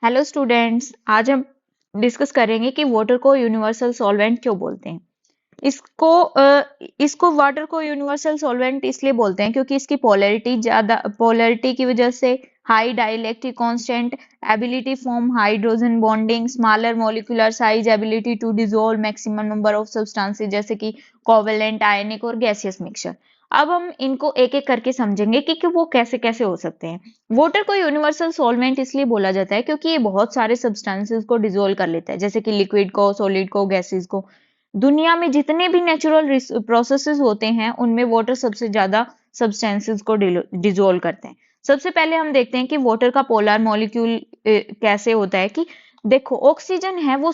Hello students, आज हम discuss करेंगे कि वाटर को यूनिवर्सल सॉल्वेंट क्यों बोलते हैं। इसको वाटर को यूनिवर्सल सॉल्वेंट इसलिए बोलते हैं क्योंकि इसकी पोलैरिटी की वजह से high dielectric constant, ability form hydrogen bonding, smaller molecular size, ability to dissolve maximum number of substances जैसे कि कोवेलेंट, आयनिक और गैसियस मिक्सचर। अब हम इनको एक एक करके समझेंगे कि वो कैसे कैसे हो सकते हैं। वाटर को यूनिवर्सल सॉल्वेंट इसलिए बोला जाता है क्योंकि ये बहुत सारे सब्सटेंसेस को डिसॉल्व कर लेता है, जैसे कि लिक्विड को, सॉलिड को, गैसेस को। दुनिया में जितने भी नेचुरल प्रोसेसेस होते हैं उनमें वाटर सबसे ज्यादा सब्सटेंसेस को डिसॉल्व करते हैं। सबसे पहले हम देखते हैं कि वाटर का पोलर मॉलिक्यूल कैसे होता है। कि देखो, ऑक्सीजन है वो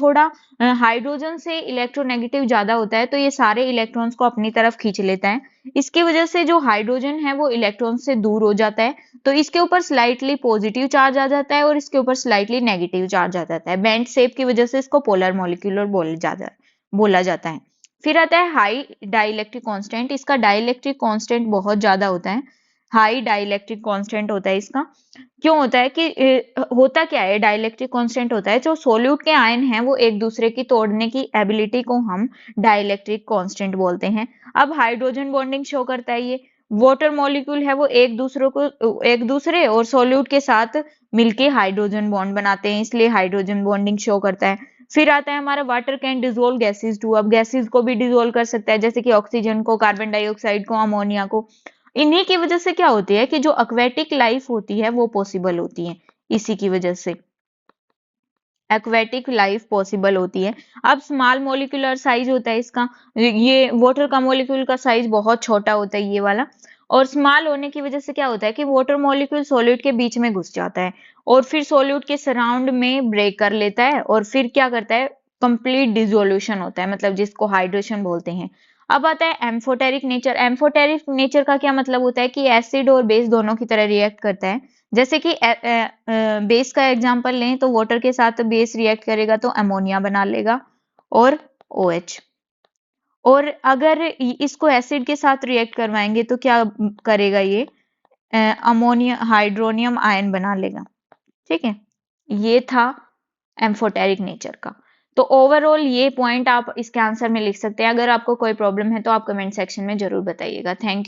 थोड़ा हाइड्रोजन से इलेक्ट्रोनेगेटिव ज्यादा होता है, तो ये सारे इलेक्ट्रॉन्स को अपनी तरफ खींच लेता है। इसकी वजह से जो हाइड्रोजन है वो इलेक्ट्रॉन से दूर हो जाता है, तो इसके ऊपर स्लाइटली पॉजिटिव चार्ज आ जाता है और इसके ऊपर स्लाइटली नेगेटिव चार्ज आ जाता है। बेंट शेप की वजह से इसको पोलर मॉलिक्यूलर बोला जाता है। फिर आता है हाई डाइलेक्ट्रिक कांस्टेंट। इसका डाइलेक्ट्रिक कांस्टेंट बहुत ज्यादा होता है, हाई डाइलेक्ट्रिक कांस्टेंट होता है इसका। क्यों होता है कि होता क्या है, डाइलेक्ट्रिक कांस्टेंट होता है जो सोल्यूट के आयन हैं वो एक दूसरे की तोड़ने की एबिलिटी को हम डाइलेक्ट्रिक कांस्टेंट बोलते हैं। अब हाइड्रोजन बॉन्डिंग शो करता है। ये वाटर मॉलिक्यूल है वो एक दूसरे और सोल्यूट के साथ मिलके हाइड्रोजन बॉन्ड बनाते हैं, इसलिए हाइड्रोजन बॉन्डिंग शो करता है। फिर आता है हमारा water can dissolve gases too. अब गैसेज को भी डिसोल्व कर सकता है, जैसे कि ऑक्सीजन को, कार्बन डाइऑक्साइड को, अमोनिया को। इन्हीं की वजह से क्या होती है कि जो एक्वेटिक लाइफ होती है वो पॉसिबल होती है। इसी की वजह से एक्वेटिक लाइफ पॉसिबल होती है। अब स्मॉल मोलिकुलर साइज होता है इसका। ये वाटर का मोलिक्यूल का साइज बहुत छोटा होता है, ये वाला। और स्मॉल होने की वजह से क्या होता है कि वाटर मॉलिक्यूल सॉल्यूट के बीच में घुस जाता है और फिर सॉल्यूट के सराउंड में ब्रेक कर लेता है और फिर क्या करता है, कंप्लीट डिसोल्यूशन होता है, मतलब जिसको हाइड्रेशन बोलते हैं। अब आता है एम्फोटेरिक नेचर। एम्फोटेरिक नेचर का क्या मतलब होता है कि एसिड और बेस दोनों की तरह रिएक्ट करता है। जैसे कि बेस का एग्जांपल लें तो वाटर के साथ बेस रिएक्ट करेगा तो अमोनिया बना लेगा और OH। और अगर इसको एसिड के साथ रिएक्ट करवाएंगे तो क्या करेगा, ये अमोनिया हाइड्रोनियम आयन बना लेगा। ठीक है, ये था एम्फोटेरिक नेचर का। तो ओवरऑल ये पॉइंट आप इसके आंसर में लिख सकते हैं। अगर आपको कोई प्रॉब्लम है तो आप कमेंट सेक्शन में जरूर बताइएगा। Thank you.